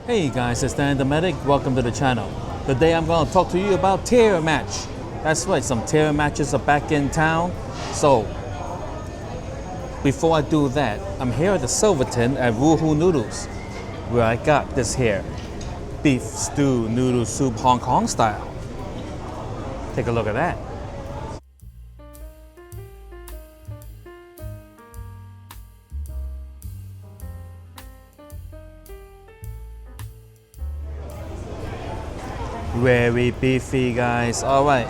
Hey guys, it's Dan the Medic. Welcome to the channel. Today I'm going to talk to you about tier match. That's right, some tier matches are back in town. So, before I do that, I'm here at the Silverton at Woohoo Noodles, where I got this here beef stew noodle soup Hong Kong style. Take a look at that. Very beefy, guys. All right,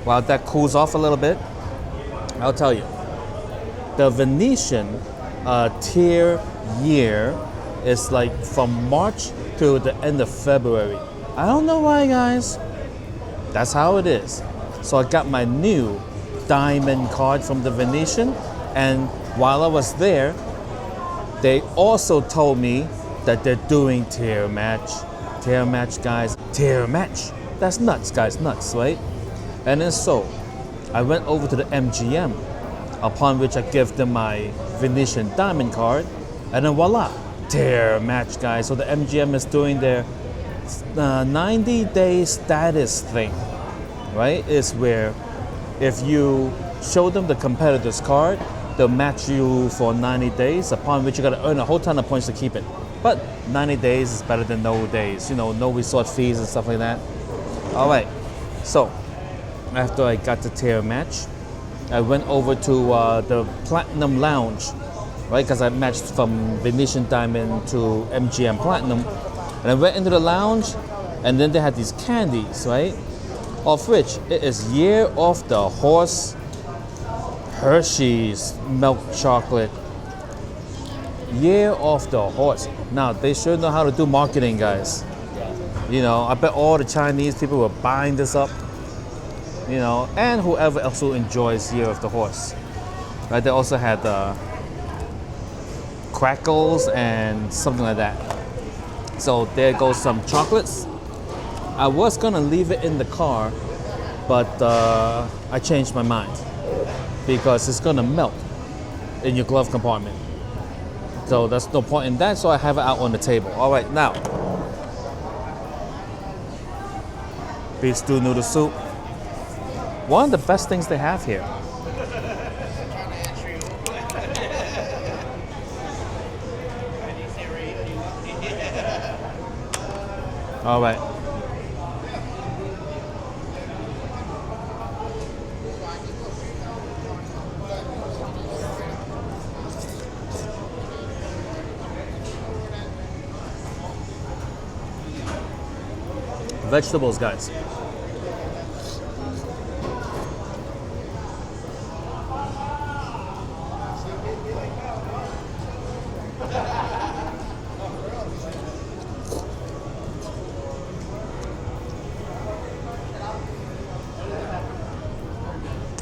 while that cools off a little bit, I'll tell you. The Venetian tier year is like from March to the end of February. I don't know why, guys. That's how it is. So I got my new diamond card from the Venetian, and while I was there, they also told me that they're doing tier match. Tier match, guys. Tier match. That's nuts, guys. Nuts, right? And then so, I went over to the MGM, upon which I gave them my Venetian diamond card, and then voila, tier match, guys. So the MGM is doing their 90-day status thing, right? It's where if you show them the competitor's card, they'll match you for 90 days, upon which you gotta earn a whole ton of points to keep it. But 90 days is better than no days, you know, no resort fees and stuff like that. All right, so after I got the tier match, I went over to the Platinum Lounge, right? Because I matched from Venetian Diamond to MGM Platinum. And I went into the lounge, and then they had these candies, right? Of which it is Year of the Horse Hershey's milk chocolate. Year of the Horse. Now, they sure know how to do marketing, guys. You know, I bet all the Chinese people were buying this up. You know, and whoever else who enjoys Year of the Horse. Right, they also had crackles and something like that. So there goes some chocolates. I was gonna leave it in the car, but I changed my mind because it's gonna melt in your glove compartment. So there's no point in that, so I have it out on the table. All right, now, beef stew noodle soup. One of the best things they have here. All right. Vegetables, guys.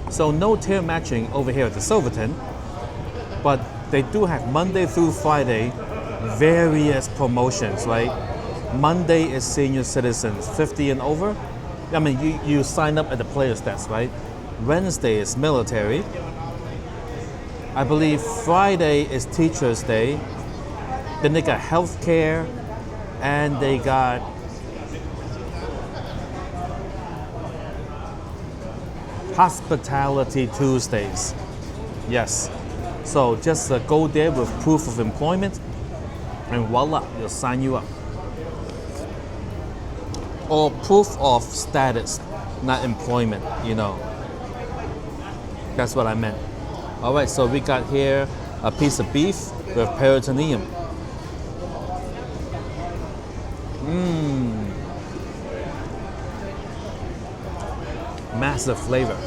So no tier matching over here at the Silverton, but they do have Monday through Friday various promotions, right? Monday is senior citizens, 50 and over. I mean, you sign up at the player's desk, right? Wednesday is military. I believe Friday is Teacher's Day. Then they got healthcare, and they got Hospitality Tuesdays. Yes. So just go there with proof of employment, and voila, they'll sign you up. Or proof of status, not employment, you know. That's what I meant. All right, so we got here a piece of beef with peritoneum. Massive flavor.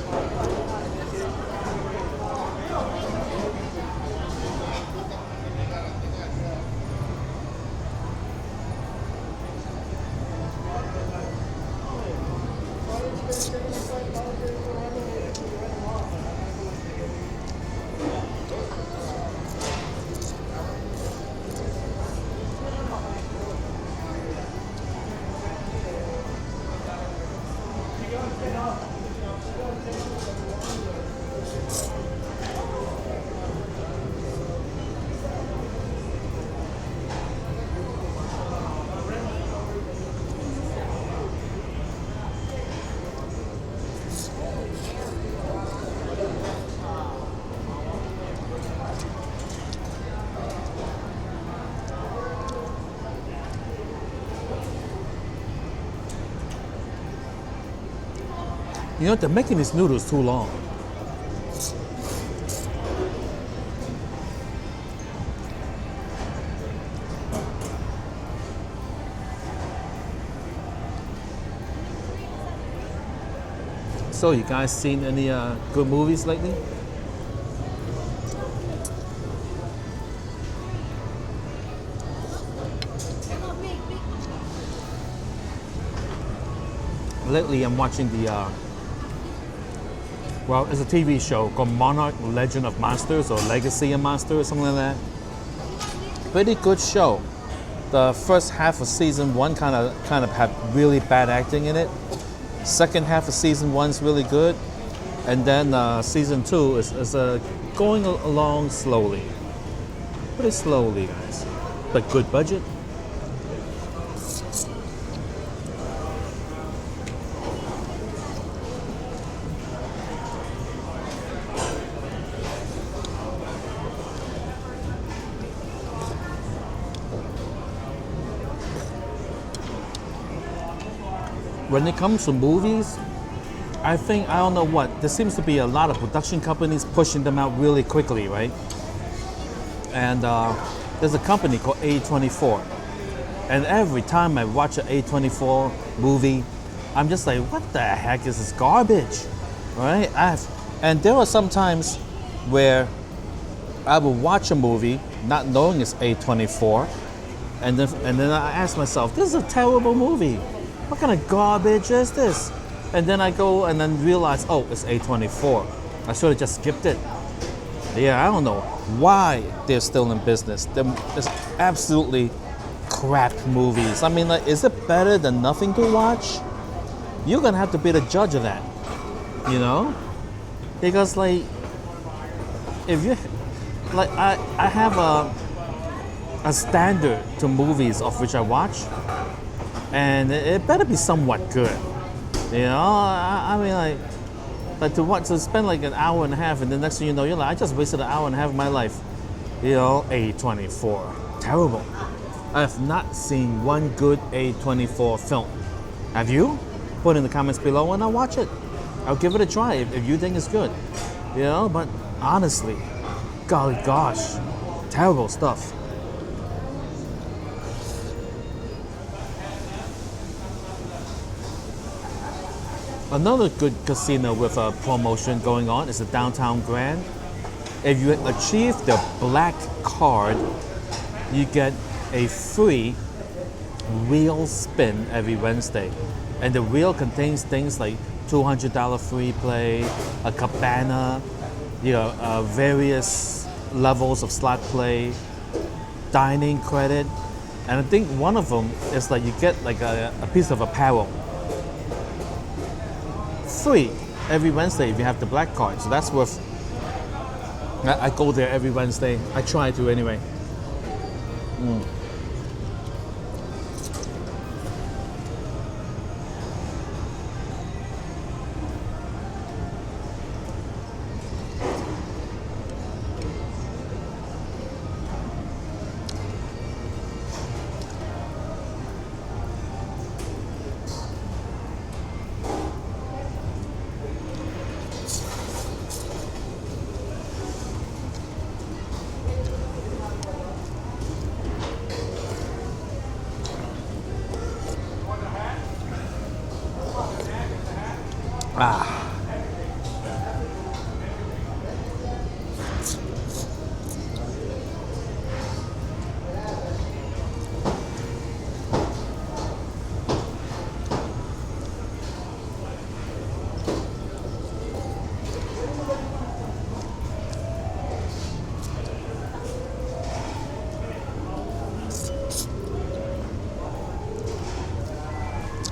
You know, they're making these noodles too long. So, you guys seen any good movies lately? Lately, I'm watching well, it's a TV show called Monarch Legend of Masters or Legacy of Masters, something like that. Pretty good show. The first half of season one kind of had really bad acting in it. Second half of season one's really good, and then season two is going along slowly, pretty slowly, guys, but good budget. When it comes to movies, I don't know what, there seems to be a lot of production companies pushing them out really quickly, right? And there's a company called A24. And every time I watch an A24 movie, I'm just like, what the heck is this garbage, right? And there are some times where I will watch a movie not knowing it's A24, and then I ask myself, this is a terrible movie. What kind of garbage is this? And then I go and then realize, oh, it's A24. I should have just skipped it. Yeah, I don't know why they're still in business. There's absolutely crap movies. I mean, like, is it better than nothing to watch? You're gonna have to be the judge of that, you know? Because, like, if you, like, I have a standard to movies of which I watch, and it better be somewhat good. You know, I mean, like to spend like an hour and a half, and the next thing you know, you're like, I just wasted an hour and a half of my life. You know, A24, terrible. I have not seen one good A24 film. Have you? Put in the comments below and I'll watch it. I'll give it a try if you think it's good. You know, but honestly, golly gosh, terrible stuff. Another good casino with a promotion going on is the Downtown Grand. If you achieve the black card, you get a free wheel spin every Wednesday. And the wheel contains things like $200 free play, a cabana, you know, various levels of slot play, dining credit, and I think one of them is like you get like a piece of apparel. Free every Wednesday if you have the black card, so that's worth. I go there every Wednesday. I try to anyway.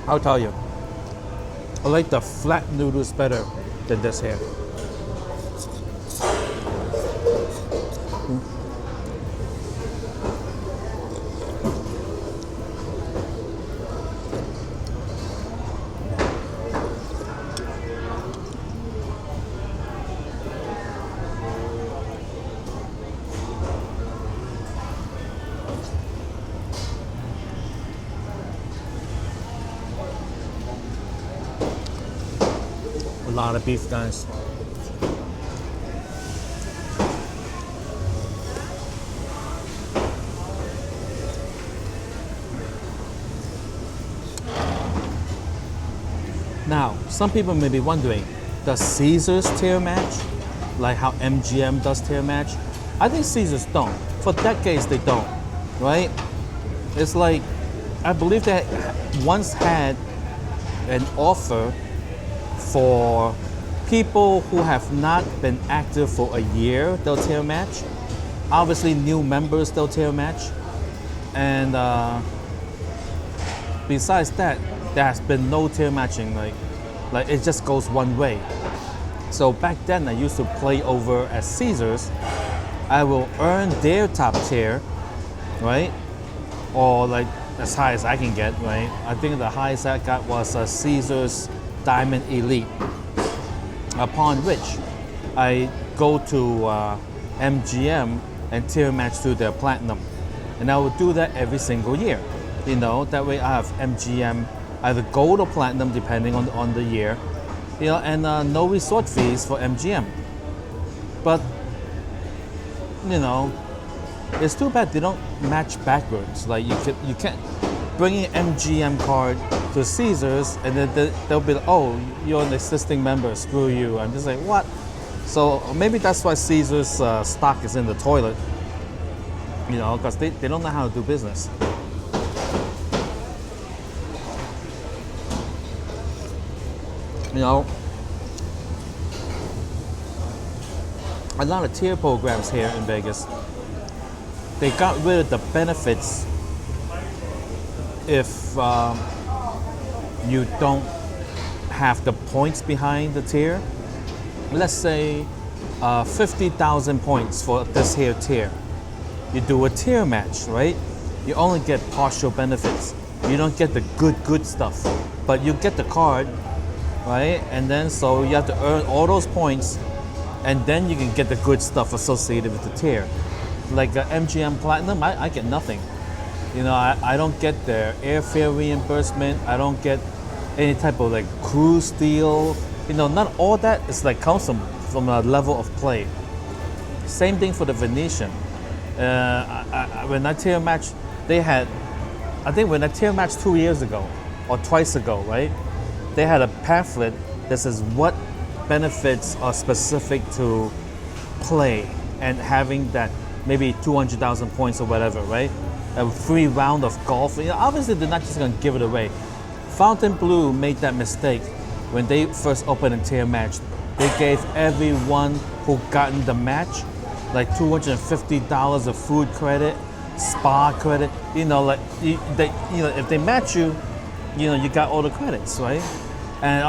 I'll tell you, I like the flat noodles better than this here. lot of beef, guys. Now, some people may be wondering, does Caesars tier match? Like how MGM does tier match? I think Caesars don't. For decades, they don't, right? It's like, I believe they once had an offer for people who have not been active for a year, they'll tier match. Obviously, new members, they'll tier match. And besides that, there has been no tier matching. Like it just goes one way. So back then, I used to play over at Caesars. I will earn their top tier, right? Or like as high as I can get, right? I think the highest I got was a Caesars Diamond Elite. Upon which I go to MGM and tier match to their Platinum. And I will do that every single year. You know, that way I have MGM either gold or platinum depending on the year. You know, and no resort fees for MGM. But, you know, it's too bad they don't match backwards. Like you can't bring an MGM card to Caesars and then they'll be like, oh, you're an existing member, screw you. I'm just like, what? So maybe that's why Caesars stock is in the toilet. You know, because they don't know how to do business. You know, a lot of tier programs here in Vegas, they got rid of the benefits if you don't have the points behind the tier. Let's say 50,000 points for this here tier. You do a tier match, right? You only get partial benefits. You don't get the good stuff, but you get the card, right? And then so you have to earn all those points, and then you can get the good stuff associated with the tier. Like MGM Platinum, I get nothing. You know, I don't get their airfare reimbursement. I don't get any type of like cruise deal. You know, not all that is like comes from a level of play. Same thing for the Venetian. When I tier match, they had, I think when I tier match 2 years ago or twice ago, right? They had a pamphlet that says what benefits are specific to play and having that maybe 200,000 points or whatever, right? A free round of golf. You know, obviously, they're not just going to give it away. Fontainebleau made that mistake when they first opened a tier match. They gave everyone who got in the match like $250 of food credit, spa credit. You know, like if they match you, you know, you got all the credits, right? And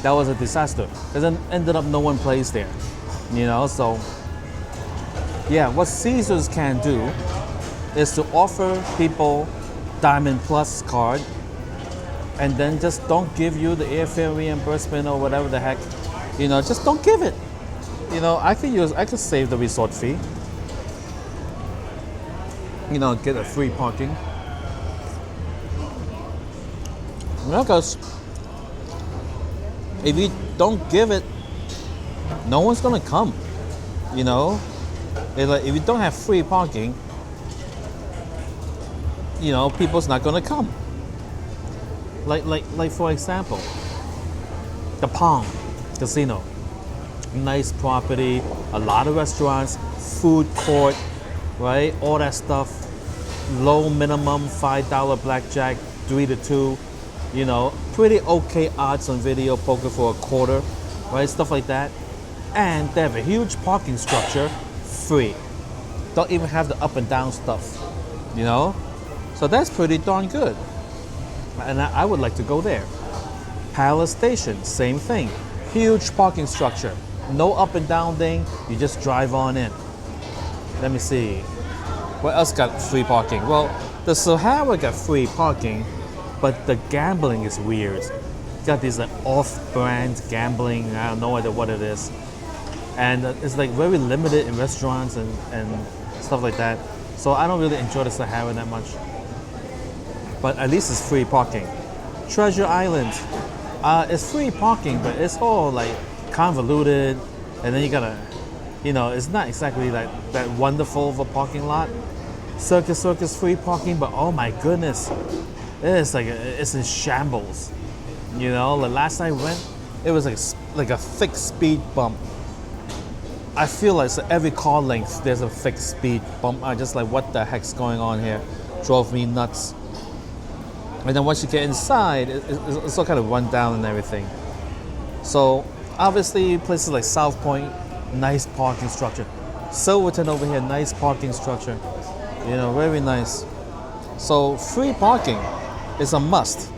that was a disaster. Because then ended up no one plays there. You know, so yeah, what Caesars can do is to offer people Diamond Plus card and then just don't give you the airfare reimbursement or whatever the heck. You know, just don't give it. You know, I could save the resort fee. You know, get a free parking. You know, because if you don't give it, no one's gonna come. You know, like if you don't have free parking, you know, people's not gonna come. Like for example, the Palm Casino, nice property, a lot of restaurants, food court, right? All that stuff. Low minimum, $5 blackjack, 3 to 2. You know, pretty okay odds on video poker for a quarter, right? Stuff like that. And they have a huge parking structure, free. Don't even have the up and down stuff, you know? So that's pretty darn good. And I would like to go there. Palace Station, same thing. Huge parking structure. No up and down thing, you just drive on in. Let me see. What else got free parking? Well, the Sahara got free parking, but the gambling is weird. Got this like off-brand gambling, I don't know what it is. And it's like very limited in restaurants and stuff like that. So I don't really enjoy the Sahara that much. But at least it's free parking. Treasure Island, It's free parking, but it's all like convoluted, and then you gotta, it's not exactly like that wonderful of a parking lot. Circus free parking, but oh my goodness, it's in shambles. The last time I went, it was like a fixed speed bump. I feel like so every car length there's a fixed speed bump. I just like, what the heck's going on here? Drove me nuts. And then once you get inside, it's all kind of run down and everything. So obviously places like South Point, nice parking structure. Silverton over here, nice parking structure. Very nice. So free parking is a must.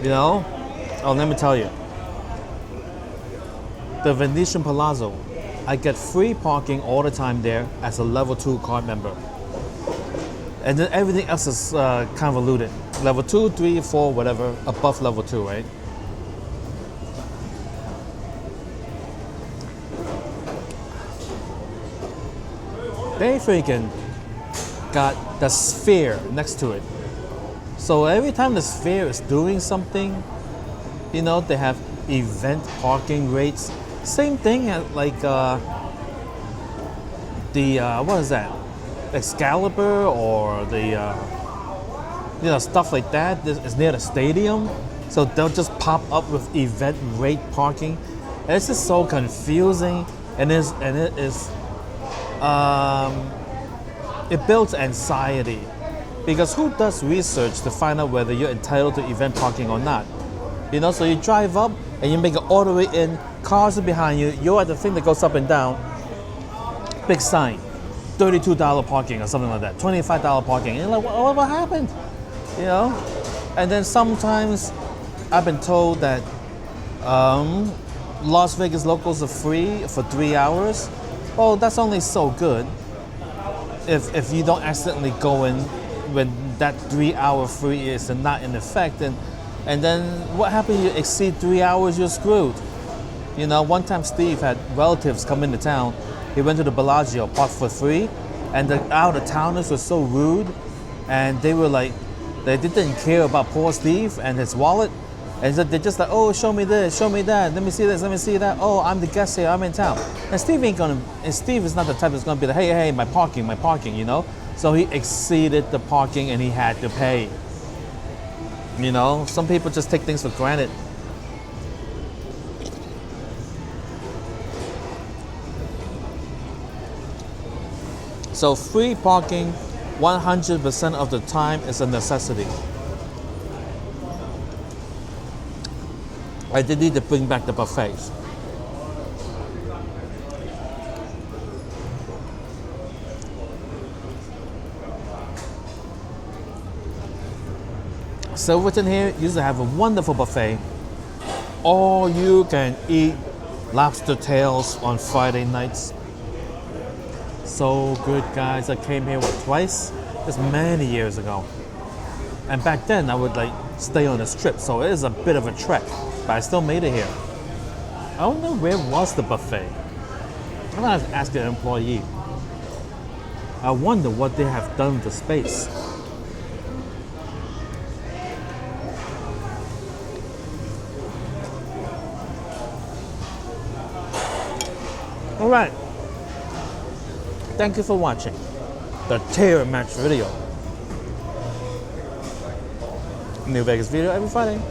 Oh, let me tell you. The Venetian Palazzo, I get free parking all the time there as a level 2 card member. And then everything else is convoluted. Level 2, 3, 4, whatever, above level 2, right? They freaking got the Sphere next to it. So every time the Sphere is doing something, they have event parking rates. Same thing at like what is that? Excalibur or the stuff like that is near the stadium. So they'll just pop up with event rate parking. And it's just so confusing, and it builds anxiety, because who does research to find out whether you're entitled to event parking or not? So you drive up and you make it all the way in, cars are behind you, you're at the thing that goes up and down, big sign, $32 parking or something like that, $25 parking, and you're like, what happened? And then sometimes I've been told that Las Vegas locals are free for 3 hours. Oh, that's only so good if you don't accidentally go in when that 3 hour free is not in effect, and then what happens? You exceed 3 hours, you're screwed. One time Steve had relatives come into town. He went to the Bellagio, parked for free, and the out-of-towners were so rude, and they were like, they didn't care about poor Steve and his wallet, and so they're just like, oh, show me this, show me that, let me see this, let me see that. Oh, I'm the guest here, I'm in town. And Steve is not the type that's gonna be like, hey, my parking, So he exceeded the parking and he had to pay. Some people just take things for granted. So free parking 100% of the time is a necessity. I did need to bring back the buffets. Silverton here used to have a wonderful buffet. All you can eat lobster tails on Friday nights. So good, guys. I came here twice. This many years ago. And back then I would stay on the strip, so it is a bit of a trek, but I still made it here. I don't know where was the buffet. I'm gonna have to ask an employee. I wonder what they have done with the space. All right. Thank you for watching the tier match video. New Vegas video every Friday.